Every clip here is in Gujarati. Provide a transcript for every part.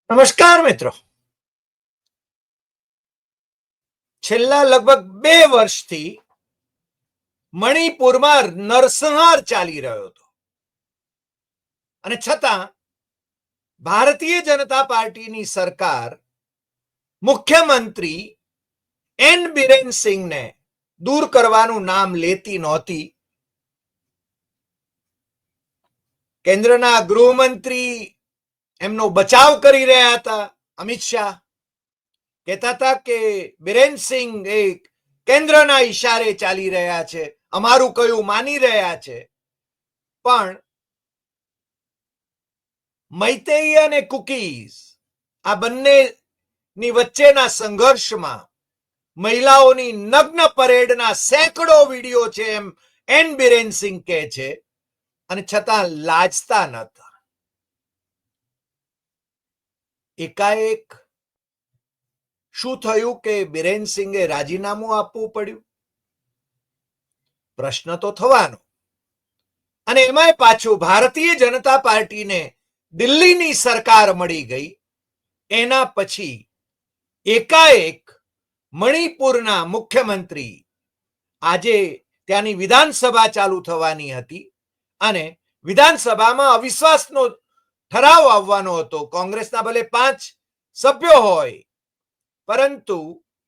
નમસ્કાર મિત્રો. છેલ્લા લગભગ 2 વર્ષથી મણિપુરમાં નરસંહાર ચાલી રહ્યો હતો અને છતાં ભારતીય જનતા પાર્ટીની સરકાર મુખ્યમંત્રી એન બિરેન સિંહને દૂર કરવાનું નામ લેતી નહોતી. કેન્દ્રના ગૃહમંત્રી એમનો બચાવ કરી રહ્યા હતા. અમિત શાહ કહેતા હતા કે બિરેન સિંહ એક કેન્દ્રના ઈશારે ચાલી રહ્યા છે, અમારું કયું માની રહ્યા છે. પણ મૈતેઈ અને કુકીઝ આ બંનેની વચ્ચેના સંઘર્ષમાં મહિલાઓની નગ્ન પરેડના સેંકડો વિડીયો છે એમ એન બિરેન સિંહ કહે છે, અને છતાં લાજતા નહોતા. એકાએક શું થયું કે બિરેન સિંહે રાજીનામું આપવું પડ્યું? પ્રશ્ન તો થવાનો. અને એમાંય પાછું ભારતીય જનતા પાર્ટીને દિલ્હીની સરકાર મળી ગઈ. એના પછી એકાએક મણિપુરના મુખ્યમંત્રી, આજે ત્યાંની વિધાનસભા ચાલુ થવાની હતી અને વિધાનસભામાં અવિશ્વાસનો ઠરાવ આવવાનો હતો. કોંગ્રેસના ભલે 5 સભ્યો હોય, પરંતુ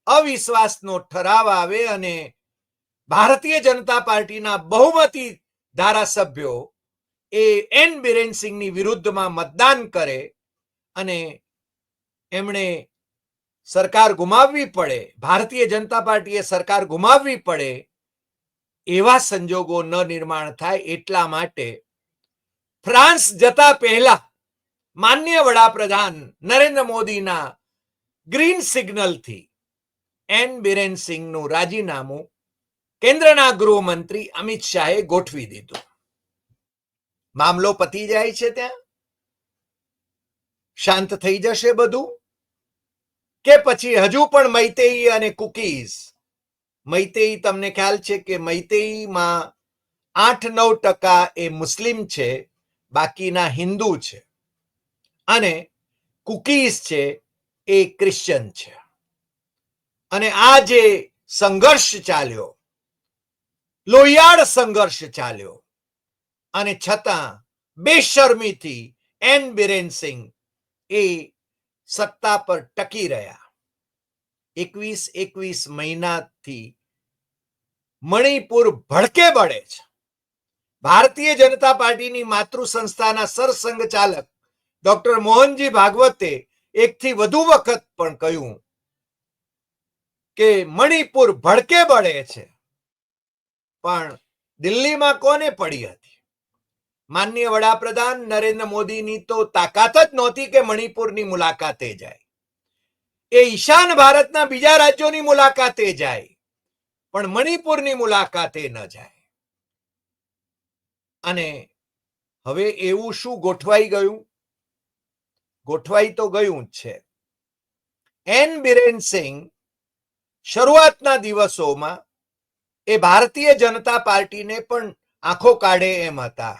અવિશ્વાસનો ઠરાવ આવે અને ભારતીય જનતા પાર્ટીના બહુમતી ધારાસભ્યો એ એન બિરેન સિંહની વિરુદ્ધમાં મતદાન કરે અને એમણે સરકાર ગુમાવવી પડે, ભારતીય જનતા પાર્ટીએ સરકાર ગુમાવવી પડે, એવા સંજોગો ન નિર્માણ થાય એટલા માટે ફ્રાન્સ જતા પહેલા માનનીય વડાપ્રધાન નરેન્દ્ર મોદીના ગ્રીન સિગ્નલથી એન બિરેન સિંહનું રાજીનામું કેન્દ્રના ગૃહમંત્રી અમિત શાહે ગોઠવી દીધું. મામલો પતી જાય છે ત્યાં? શાંત થઈ જશે બધું? કે પછી હજુ પણ મૈતેઈ અને કુકીઝ, મૈતેઈ તમને ખ્યાલ છે કે મૈતેઈમાં 8-9% એ મુસ્લિમ છે, બાકીના હિન્દુ છે, અને કુકીઝ છે એ ક્રિશ્ચન છે. અને આ જે સંઘર્ષ ચાલ્યો, લોહિયાળ સંઘર્ષ ચાલ્યો, અને છતાં બેશરમીથી એન બિરેન સિંહ એ સત્તા પર ટકી રહ્યા. 21 મહિનાથી મણિપુર ભડકે બળે છે. ભારતીય જનતા પાર્ટીની માતૃ સંસ્થાના સરસંઘચાલક ડોક્ટર મોહનજી ભાગવતે એકથી વધુ વખત પણ કહ્યું કે મણિપુર ભડકે બળે છે. પણ દિલ્હીમાં કોને પડી હતી? માનનીય વડાપ્રધાન નરેન્દ્ર મોદીની તો તાકાત જ નહોતી કે મણિપુરની મુલાકાતે જાય. એ ઈશાન ભારતના બીજા રાજ્યોની મુલાકાતે જાય, પણ મણિપુરની મુલાકાતે ન જાય. અને હવે એવું શું ગોઠવાઈ ગયું? ગોઠવાઈ તો ગયું જ છે. એન બિરેન સિંહ શરૂઆતના દિવસોમાં એ ભારતીય જનતા પાર્ટીને પણ આંખો કાઢે એમ હતા,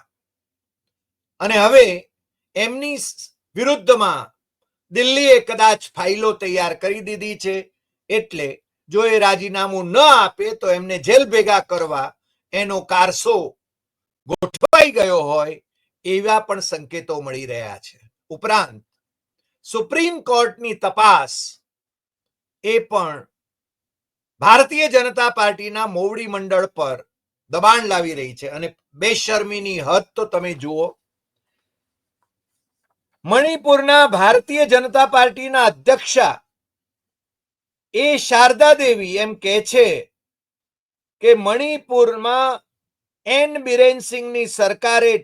અને હવે એમની વિરુદ્ધમાં દિલ્હીએ કદાચ ફાઇલો તૈયાર કરી દીધી છે. એટલે જો એ રાજીનામું ન આપે તો એમને જેલ ભેગા કરવા એનો કારસો ગોઠવાઈ ગયો હોય એવા પણ સંકેતો મળી રહ્યા છે. ઉપરાંત સુપ્રીમ કોર્ટની તપાસ એ પણ ભારતીય જનતા પાર્ટીના મોવડી મંડળ પર દબાણ લાવી રહી છે. અને બેશરમીની હદ તો તમે જુઓ. મણિપુરના ભારતીય જનતા પાર્ટીના અધ્યક્ષા એ શારદા દેવી એમ કહે છે કે મણિપુરમાં એન બિરેન સિંહની સરકારે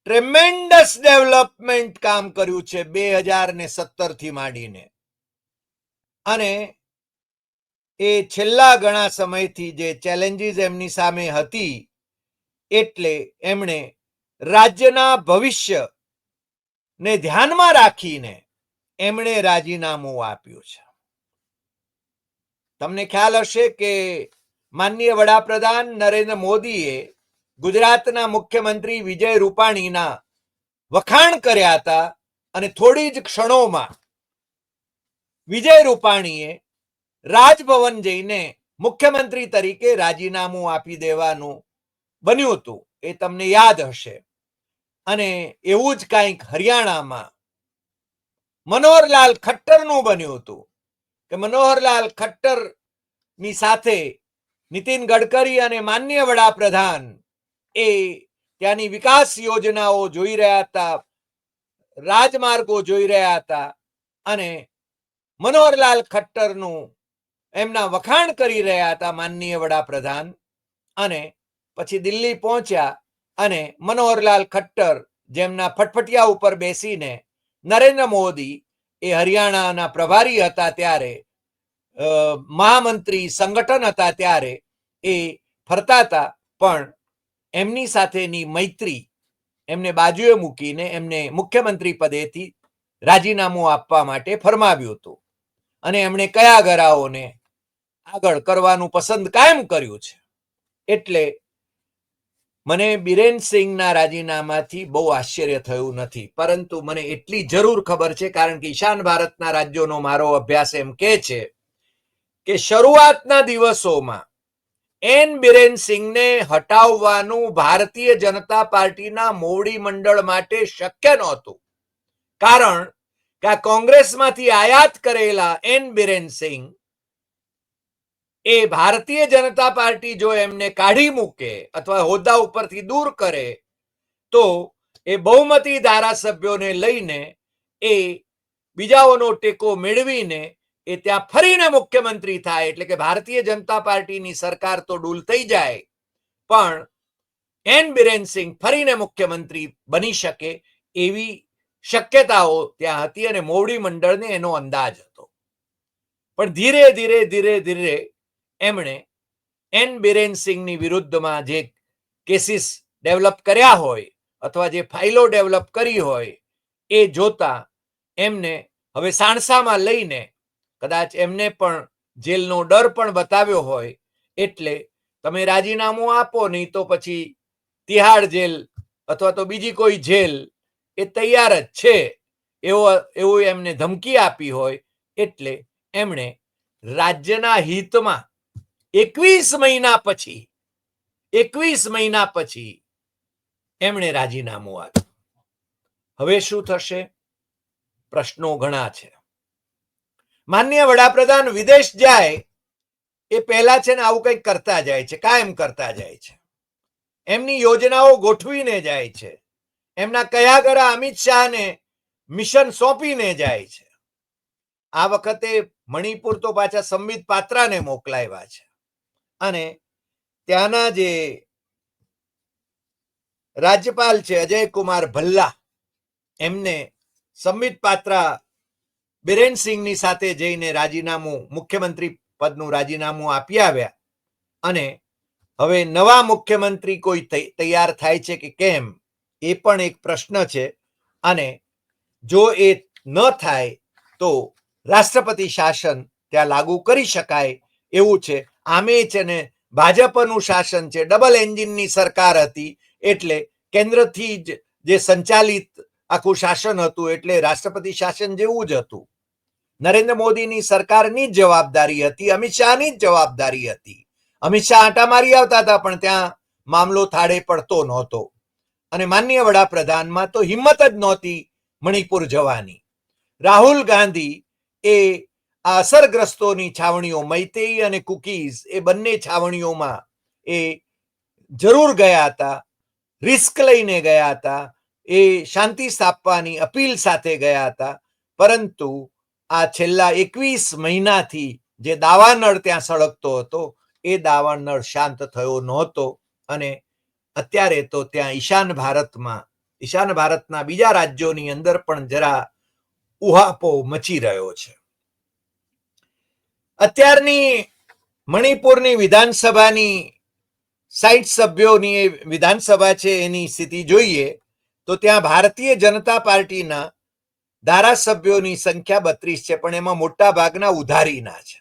ટ્રેમેન્ડસ ડેવલપમેન્ટ કામ કર્યું છે 2017 થી માંડીને, અને એ છેલ્લા ઘણા સમયથી જે ચેલેન્જીસ એમની સામે હતી, એટલે એમણે રાજ્યના ભવિષ્ય ને ધ્યાનમાં રાખીને એમણે રાજીનામું આપ્યું છે. તમને ખ્યાલ હશે કે માનનીય વડાપ્રધાન નરેન્દ્ર મોદીએ ગુજરાતના મુખ્યમંત્રી વિજય રૂપાણીના વખાણ કર્યા હતા અને થોડી જ ક્ષણોમાં વિજય રૂપાણીએ રાજભવન જઈને મુખ્યમંત્રી તરીકે રાજીનામું આપી દેવાનું બન્યું હતું, એ તમને યાદ હશે. અને એવું જ કંઈક હરિયાણામાં મનોહરલાલ ખટ્ટરનું બન્યું હતું કે મનોહરલાલ ખટ્ટરની સાથે નીતિન ગડકરી અને માનનીય વડાપ્રધાન એ ત્યાંની વિકાસ યોજનાઓ જોઈ રહ્યા હતા, રાજમાર્ગો જોઈ રહ્યા હતા અને મનોહરલાલ ખટ્ટરનું એમના વખાણ કરી રહ્યા હતા માનનીય વડાપ્રધાન. અને પછી દિલ્હી પહોંચ્યા અને મનોહરલાલ ખટ્ટર જેમના ફટફટિયા ઉપર બેસીને નરેન્દ્ર મોદી એ હરિયાણાના પ્રભારી હતા ત્યારે, મહામંત્રી સંગઠન હતા ત્યારે એ ફરતા હતા, પણ એમની સાથેની મૈત્રી એમને બાજુએ મૂકીને એમને મુખ્યમંત્રી પદેથી રાજીનામું આપવા માટે ફરમાવ્યું હતું. અને એમણે કયા ગરાઓને આગળ કરવાનું પસંદ કાયમ કર્યું છે. એટલે મને બિરેન સિંહના રાજીનામાથી બહુ આશ્ચર્ય થયું નથી, પરંતુ મને એટલી જરૂર ખબર છે, કારણ કે ઈશાન ભારતના રાજ્યોનો મારો અભ્યાસ એમ કહે છે કે શરૂઆતના દિવસોમાં એન બિરેન સિંહને હટાવવાનું ભારતીય જનતા પાર્ટીના મોવડી મંડળ માટે શક્ય નહોતું, કારણ કે આ કોંગ્રેસમાંથી આયાત કરેલા એન બિરેન સિંહ એ ભારતીય જનતા પાર્ટી જો એમને કાઢી મૂકે અથવા હોદ્દા ઉપરથી દૂર કરે તો એ બહુમતી ધારાસભ્યોને લઈને એ બીજાઓનો ટેકો મેળવીને એ ત્યાં ફરીને મુખ્યમંત્રી થાય, એટલે કે ભારતીય જનતા પાર્ટીની સરકાર તો ડૂલ થઈ જાય, પણ એન બિરેન સિંહ ફરીને મુખ્યમંત્રી બની શકે એવી શક્યતાઓ ત્યાં હતી અને મોવડી મંડળને એનો અંદાજ હતો. પણ ધીરે ધીરે ધીરે ધીરે એમણે એન બિરેન સિંહની વિરુદ્ધમાં જે કેસીસ ડેવલપ કર્યા હોય અથવા જે ફાઇલો ડેવલપ કરી હોય એ જોતા એમને હવે સાણસામાં લઈને કદાચ એમને પણ જેલનો ડર પણ બતાવ્યો હોય, એટલે તમે રાજીનામું આપો, નહીં તો પછી તિહાડ જેલ અથવા તો બીજી કોઈ જેલ એ તૈયાર જ છે એવું એમને ધમકી આપી હોય. એટલે એમણે રાજ્યના હિતમાં 21 મહિના પછી એમણે રાજીનામું આપ્યું. હવે શું થશે? પ્રશ્નો ઘણા છે. માનનીય વડાપ્રધાન વિદેશ જાય એ પહેલા છે ને આવું કંઈક કરતા જાય છે, કાયમ કરતા જાય છે. એમની યોજનાઓ ગોઠવીને જાય છે, એમના કયા ગરા અમિત શાહને મિશન સોંપીને જાય છે. આ વખતે મણિપુર તો પાછા સંબિત પાત્રાને મોકલાવ્યા છે અને ત્યાંના જે રાજ્યપાલ છે અજય કુમાર ભલ્લા, એમને સંબિત પાત્રા બિરેન સિંહની સાથે જઈને રાજીનામું, મુખ્યમંત્રી પદનું રાજીનામું આપી આવ્યા અને હવે નવા મુખ્યમંત્રી કોઈ તૈયાર થાય છે કે કેમ એ પણ એક પ્રશ્ન છે. અને જો એ ન થાય તો રાષ્ટ્રપતિ શાસન ત્યાં લાગુ કરી શકાય એવું છે. આમે છે ને ભાજપનું શાસન છે, ડબલ એન્જિનની સરકાર હતી, એટલે કેન્દ્રથી જ જે સંચાલિત આખું શાસન હતું, એટલે રાષ્ટ્રપતિ શાસન જેવું જ હતું. નરેન્દ્ર મોદીની સરકારની જ જવાબદારી હતી, અમિત શાહની જ જવાબદારી હતી. અમિત શાહ આંટા મારી આવતા હતા, પણ ત્યાં મામલો થાળે પડતો નહોતો. અને માનનીય વડાપ્રધાનમાં તો હિંમત જ નહોતી મણિપુર જવાની. રાહુલ ગાંધી એ આ અસરગ્રસ્તોની છાવણીઓ મૈતેઈ અને કુકીઝ એ બંને છાવણીઓમાં એ જરૂર ગયા હતા, રિસ્ક લઈને ગયા હતા, એ શાંતિ સ્થાપવાની અપીલ સાથે ગયા હતા. પરંતુ આ છેલ્લા 21 મહિનાથી જે દાવાનળ ત્યાં સળગતો હતો એ દાવાનળ શાંત થયો નહોતો. અને અત્યારે તો ત્યાં ઈશાન ભારતના બીજા રાજ્યોની અંદર પણ જરા ઉહાપો મચી રહ્યો છે. અત્યારની મણિપુરની વિધાનસભાની 60 સભ્યોની એ વિધાનસભા છે, એની સ્થિતિ જોઈએ તો ત્યાં ભારતીય જનતા પાર્ટીના ધારાસભ્યોની સંખ્યા 32 છે, પણ એમાં મોટા ભાગના ઉધારીના છે.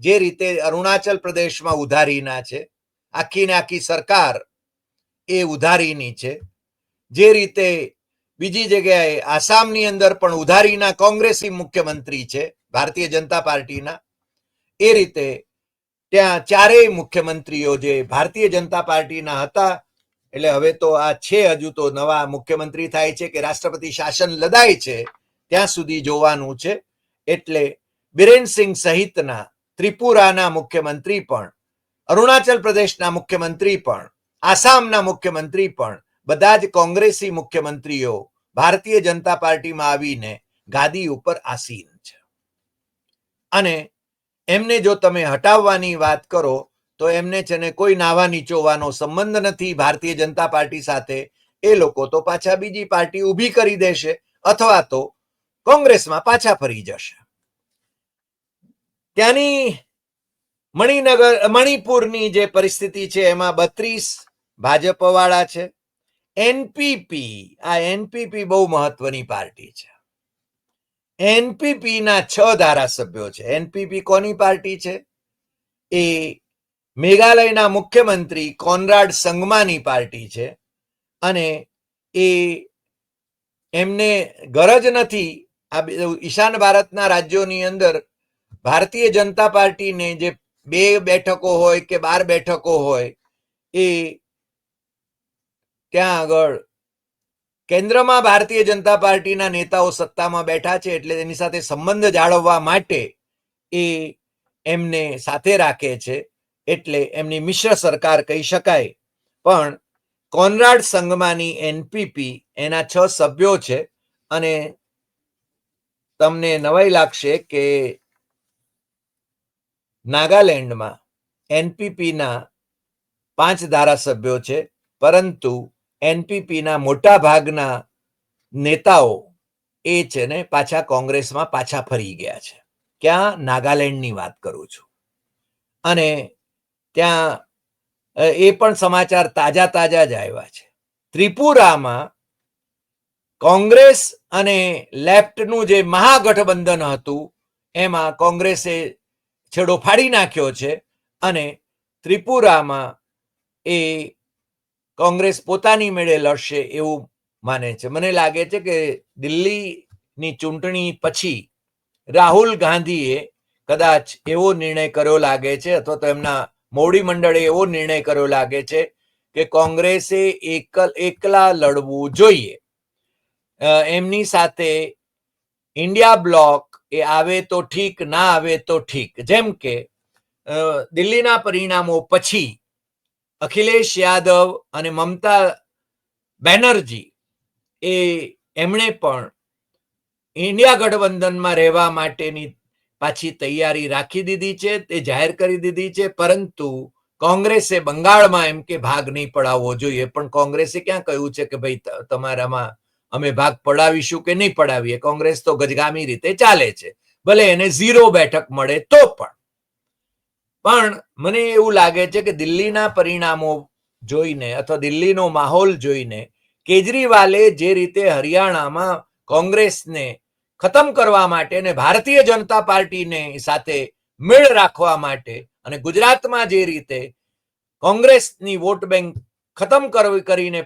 જે રીતે અરુણાચલ પ્રદેશમાં ઉધારીના છે, આખી ને આખી સરકાર એ ઉધારીની છે. જે રીતે બીજી જગ્યાએ આસામની અંદર પણ ઉધારીના કોંગ્રેસી મુખ્યમંત્રી છે ભારતીય જનતા પાર્ટીના. એ રીતે ત્યાં ચારેય મુખ્યમંત્રીઓ જે ભારતીય જનતા પાર્ટીના હતા, એટલે હવે તો આ છે, હજુ તો નવા મુખ્યમંત્રી થાય છે કે રાષ્ટ્રપતિ શાસન લદાય છે ત્યાં સુધી જોવાનું છે. એટલે બિરેનસિંહ સહિતના ત્રિપુરાના મુખ્યમંત્રી પણ, અરુણાચલ પ્રદેશના મુખ્યમંત્રી પણ, આસામના મુખ્યમંત્રી પણ બધા જ કોંગ્રેસી મુખ્યમંત્રીઓ ભારતીય જનતા પાર્ટીમાં આવીને ગાદી ઉપર આસીન છે. અને એમને જો તમે હટાવવાની વાત કરો તો એમને છે ને કોઈ નાવા નીચોવાનો સંબંધ નથી ભારતીય જનતા પાર્ટી સાથે. એ લોકો તો પાછા બીજી પાર્ટી ઊભી કરી દેશે અથવા તો કોંગ્રેસમાં પાછા ફરી જશે. ત્યાંની મણિપુરની જે પરિસ્થિતિ છે એમાં 32 ભાજપ વાળા છે. એનપીપી, આ એનપીપી બહુ મહત્વની પાર્ટી છે. એનપીપી ના 6 ધારાસભ્યો છે. એનપીપી કોની પાર્ટી છે? એ મેઘાલયના મુખ્યમંત્રી કોનરાડ સંગમાની પાર્ટી છે. અને એ એમને ગરજ નથી આ ઈશાન ભારતના રાજ્યોની અંદર ભારતીય જનતા પાર્ટીને જે 2 બેઠકો હોય કે 12 બેઠકો હોય, એ ત્યાં આગળ કેન્દ્રમાં ભારતીય જનતા પાર્ટીના નેતાઓ સત્તામાં બેઠા છે એટલે એની સાથે સંબંધ જાળવવા માટે એ એમને સાથે રાખે છે. એટલે એમની મિશ્ર સરકાર કહી શકાય. પણ કોનરાડ સંગમાની એનપીપી એના 6 સભ્યો છે. અને તમને નવાઈ લાગશે કે નાગાલેન્ડમાં એનપીપીના 5 ધારાસભ્યો છે, પરંતુ એનપીપીના મોટા ભાગના નેતાઓ એ છે ને પાછા કોંગ્રેસમાં પાછા ફરી ગયા છે. ક્યાં? નાગાલેન્ડની વાત કરું છું. અને ત્યાં એ પણ સમાચાર તાજા જ આવ્યા છે. ત્રિપુરામાં કોંગ્રેસ અને લેફ્ટનું જે મહાગઠબંધન હતું એમાં કોંગ્રેસે છેડો ફાડી નાખ્યો છે. અને ત્રિપુરામાં એ કોંગ્રેસ પોતાની મેળે લડશે એવું માને છે. મને લાગે છે કે દિલ્હીની ચૂંટણી પછી રાહુલ ગાંધીએ કદાચ એવો નિર્ણય કર્યો લાગે છે, અથવા તો એમના મોવડી મંડળે એવો નિર્ણય કર્યો લાગે છે કે કોંગ્રેસે એકલા લડવું જોઈએ. એમની સાથે ઇન્ડિયા બ્લોક એ આવે તો ઠીક, ના આવે તો ઠીક. જેમ કે દિલ્હીના પરિણામો પછી અખિલેશ યાદવ અને મમતા બેનર્જી એમણે પણ ઇન્ડિયા ગઠબંધનમાં રહેવા માટેની પાછી તૈયારી રાખી દીધી છે, તે જાહેર કરી દીધી છે. પરંતુ કોંગ્રેસે બંગાળમાં એમ કે ભાગ નહીં પડાવવો જોઈએ. પણ કોંગ્રેસે ક્યાં કહ્યું છે કે ભાઈ તમારામાં અમે ભાગ પડાવીશું કે નહીં પડાવીએ? કોંગ્રેસ તો ગજગામી રીતે ચાલે છે, ભલે એને 0 બેઠક મળે તો પણ મને એવું લાગે છે કે દિલ્હીના પરિણામો જોઈને અથવા દિલ્હીનો માહોલ જોઈને કેજરીવાલે જે રીતે હરિયાણામાં કોંગ્રેસને ખતમ કરવા માટે અને ભારતીય જનતા પાર્ટીને સાથે મેળ રાખવા માટે અને ગુજરાતમાં જે રીતે કોંગ્રેસની વોટ બેંક ખતમ કરીને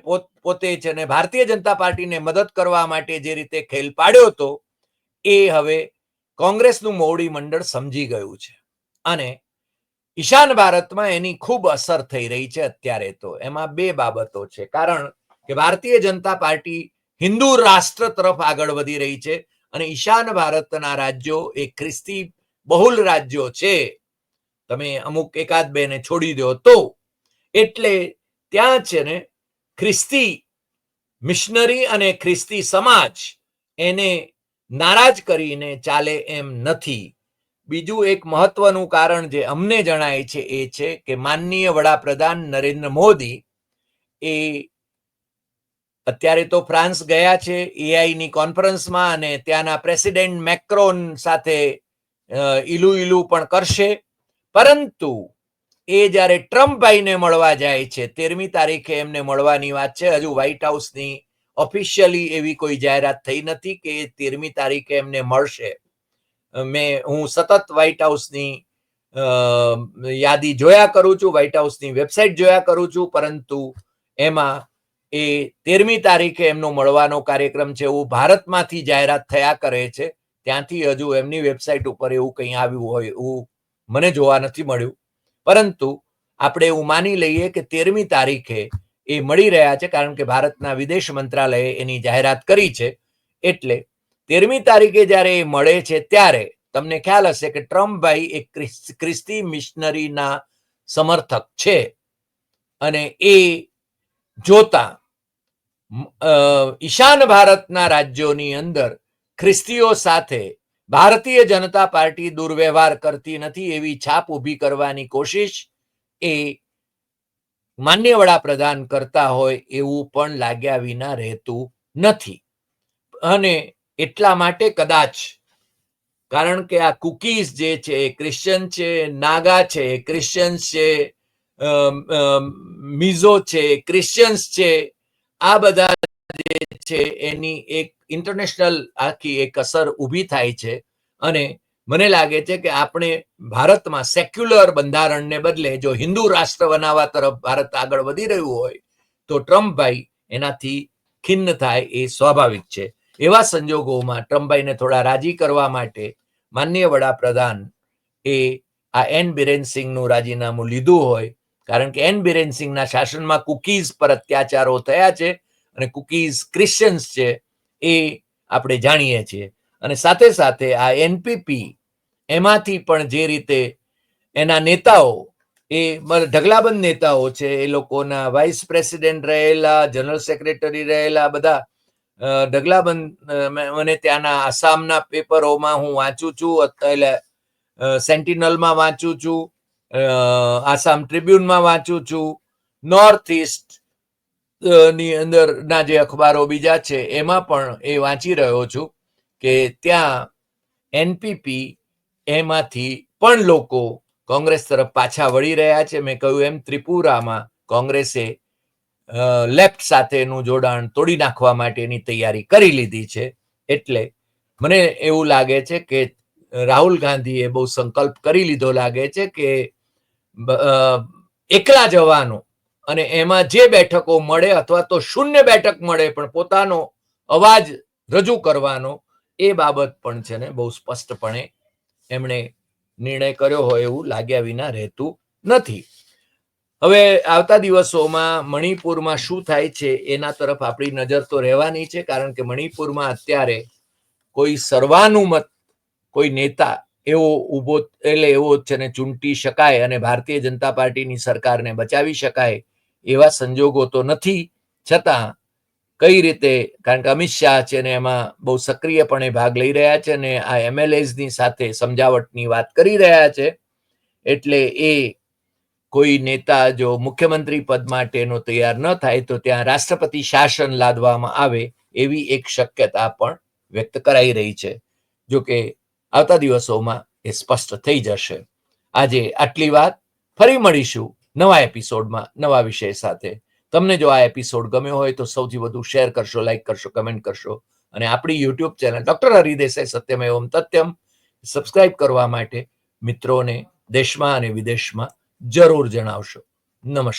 પોતે છે ને ભારતીય જનતા પાર્ટીને મદદ કરવા માટે જે રીતે ખેલ પાડ્યો હતો, એ હવે કોંગ્રેસનું મોવડી મંડળ સમજી ગયું છે. અને ઈશાન ભારતમાં એની ખૂબ અસર થઈ રહી છે અત્યારે. તો એમાં 2 બાબતો છે. કારણ કે ભારતીય જનતા પાર્ટી હિન્દુ રાષ્ટ્ર તરફ આગળ વધી રહી છે અને ઈશાન ભારતના રાજ્યો એ ખ્રિસ્તી બહુલ રાજ્યો છે. તમે અમુક એકાદ 2 ને છોડી દો તો. એટલે ત્યાં છે ને ખ્રિસ્તી મિશનરી અને ખ્રિસ્તી સમાજ એને નારાજ કરીને ચાલે એમ નથી. બીજું એક મહત્વનું કારણ જે અમને જણાય છે એ છે કે માનનીય વડાપ્રધાન નરેન્દ્ર મોદી એ અત્યારે તો ફ્રાન્સ ગયા છે એઆઈની કોન્ફરન્સમાં, અને ત્યાંના પ્રેસિડેન્ટ મેક્રોન સાથે ઈલું પણ કરશે. પરંતુ એ જ્યારે ટ્રમ્પભાઈને મળવા જાય છે 13મી તારીખે એમને મળવાની વાત છે. હજુ વ્હાઇટ હાઉસની ઓફિશિયલી એવી કોઈ જાહેરાત થઈ નથી કે 13મી તારીખે એમને મળશે. હું સતત વ્હાઇટ હાઉસની યાદી જોયા કરું છું, વ્હાઇટ હાઉસની વેબસાઇટ જોયા કરું છું, પરંતુ એમાં એ 13મી તારીખે એમનો મળવાનો કાર્યક્રમ છે એવું ભારતમાંથી જાહેરાત થયા કરે છે. ત્યાંથી હજુ એમની વેબસાઇટ ઉપર એવું કંઈ આવ્યું હોય એવું મને જોવા નથી મળ્યું. પરંતુ આપણે એવું માની લઈએ કે 13મી તારીખે એ મળી રહ્યા છે, કારણ કે ભારતના વિદેશ મંત્રાલયે એની જાહેરાત કરી છે. એટલે 13મી તારીખે જ્યારે એ મળે છે ત્યારે તમને ખ્યાલ હશે કે ટ્રમ્પભાઈ એક ખ્રિસ્તી મિશનરીના સમર્થક છે, અને એ જોતા ઈશાન ભારતના રાજ્યોની અંદર ખ્રિસ્તીઓ સાથે ભારતીય જનતા પાર્ટી દુર્વ્યવહાર કરતી નથી એવી છાપ ઊભી કરવાની કોશિશ એ માન્ય વડાપ્રધાન કરતા હોય એવું પણ લાગ્યા વિના રહેતું નથી. અને એટલા માટે કદાચ, કારણ કે આ કુકીઝ જે છે એ ક્રિશ્ચન છે, નાગા છે ક્રિશ્ચન્સ છે, મિઝો છે ક્રિશ્ચન્સ છે, આ બધા જે છે એની એક ઇન્ટરનેશનલ આખી એક અસર ઊભી થાય છે. અને મને લાગે છે કે આપણે ભારતમાં સેક્યુલર બંધારણને બદલે જો હિન્દુ રાષ્ટ્ર બનાવવા તરફ ભારત આગળ વધી રહ્યું હોય તો ટ્રમ્પભાઈ એનાથી ખિન્ન થાય એ સ્વાભાવિક છે. એવા સંજોગોમાં ટ્રમ્પભાઈને થોડા રાજી કરવા માટે માનનીય વડાપ્રધાન એ આ એન બિરેન સિંહનું રાજીનામું લીધું હોય, કારણ કે એન બિરેન સિંહના શાસનમાં કુકીઝ પર અત્યાચારો થયા છે, અને કુકીઝ ક્રિશ્ચન્સ છે એ આપણે જાણીએ છીએ. અને સાથે સાથે આ એનપીપી એમાંથી પણ જે રીતે એના નેતાઓ એ ઢગલાબંધ નેતાઓ છે, એ લોકોના વાઇસ પ્રેસિડેન્ટ રહેલા, જનરલ સેક્રેટરી રહેલા, બધા ઢગલાબંધ. મને ત્યાંના આસામના પેપરોમાં હું વાંચું છું, એટલે સેન્ટિનલમાં વાંચું છું, આસામ ટ્રિબ્યુનમાં વાંચું છું, નોર્થ ઇસ્ટ ની અંદરના જે અખબારો બીજા છે એમાં પણ એ વાંચી રહ્યો છું કે ત્યાં એનપીપી એમાંથી પણ લોકો કોંગ્રેસ તરફ પાછા વળી રહ્યા છે. મેં કહ્યું એમ ત્રિપુરામાં કોંગ્રેસે લેફ્ટ સાથેનું જોડાણ તોડી નાખવા માટેની તૈયારી કરી લીધી છે. એટલે મને એવું લાગે છે કે રાહુલ ગાંધીએ બહુ સંકલ્પ કરી લીધો લાગે છે કે એકલા જવાનો અને એમાં જે બેઠકો મળે અથવા તો શૂન્ય બેઠક મળે પણ પોતાનો અવાજ રજૂ કરવાનો, એ બાબત પણ છે ને બહુ સ્પષ્ટપણે એમણે નિર્ણય કર્યો હોય એવું લાગ્યા વિના રહેતું નથી. હવે આવતા દિવસોમાં મણિપુરમાં શું થાય છે એના તરફ આપણી નજર તો રહેવાની છે, કારણ કે મણિપુરમાં અત્યારે કોઈ સર્વાનુમત કોઈ નેતા એવો ઊભો એવો છે ને ચૂંટી શકાય અને ભારતીય જનતા પાર્ટીની સરકારને બચાવી શકાય એવા સંજોગો તો નથી. છતાં કઈ રીતે, કારણ કે અમિત શાહ છે ને એમાં બહુ સક્રિયપણે ભાગ લઈ રહ્યા છે અને આ એમએલએઝની સાથે સમજાવટની વાત કરી રહ્યા છે. એટલે એ કોઈ નેતા જો મુખ્યમંત્રી પદ માટેનો તૈયાર ન થાય તો ત્યાં રાષ્ટ્રપતિ શાસન લાદવામાં આવે એવી એક શક્યતા પણ વ્યક્ત કરાઈ રહી છે. જો કે આવતા દિવસોમાં એ સ્પષ્ટ થઈ જશે. આજે આટલી વાત. ફરી મળીશું નવા એપિસોડમાં નવા વિષય સાથે. તમને જો આ એપિસોડ ગમ્યો હોય તો સૌથી વધુ શેર કરશો, લાઈક કરશો, કમેન્ટ કરશો, અને આપણી યુટ્યુબ ચેનલ ડોક્ટર હરિદેસાઈ સત્યમ એવમ તથ્યમ સબસ્ક્રાઇબ કરવા માટે મિત્રોને દેશમાં અને વિદેશમાં જરૂર જણાવશો. નમસ્કાર.